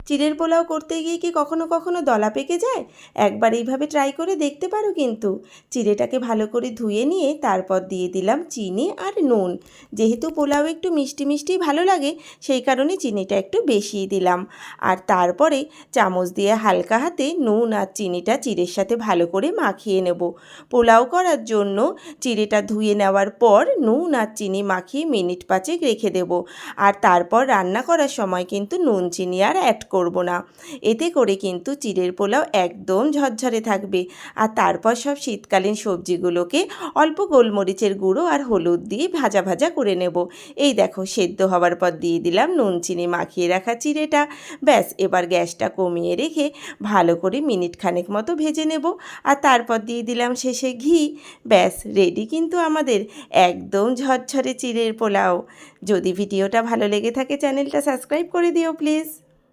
চিড়ের পোলাও করতে গিয়ে কি কখনো কখনো দলা পেকে যায়? একবার এইভাবে ট্রাই করে দেখতে পারো কিন্তু। চিড়েটাকে ভালো করে ধুয়ে নিয়ে তারপর দিয়ে দিলাম চিনি আর নুন। যেহেতু পোলাও একটু মিষ্টি মিষ্টি ভালো লাগে, সেই কারণে চিনিটা একটু বেশিই দিলাম। আর তারপরে চামচ দিয়ে হালকা হাতে নুন আর চিনিটা চিড়ের সাথে ভালো করে মাখিয়ে নেব। পোলাও করার জন্য চিড়েটা ধুয়ে নেওয়ার পর নুন আর চিনি মাখিয়ে মিনিট 5 রেখে দেব। আর তারপর রান্না করার সময় কিন্তু নুন চিনি আর অ্যাড করব না। এতে করে কিন্তু চিড়ের পোলাও একদম ঝরঝরে থাকবে। আর তারপর সব শীতকালীন সবজিগুলোকে অল্প গোলমরিচের গুঁড়ো আর হলুদ দিয়ে ভাজা ভাজা করে নেব। এই দেখো, সেদ্ধ হওয়ার পর দিয়ে দিলাম নুন চিনি মাখিয়ে রাখা চিড়েটা। ব্যাস, এবার গ্যাসটা কমিয়ে রেখে ভালো করে মিনিট খানেক মতো ভেজে নেব। আর তারপর দিয়ে দিলাম শেষে ঘি। ব্যাস রেডি কিন্তু আমাদের একদম ঝরঝরে চিড়ের পোলাও। যদি ভিডিওটা ভালো লেগে থাকে চ্যানেলটা সাবস্ক্রাইব করে দিও প্লিজ।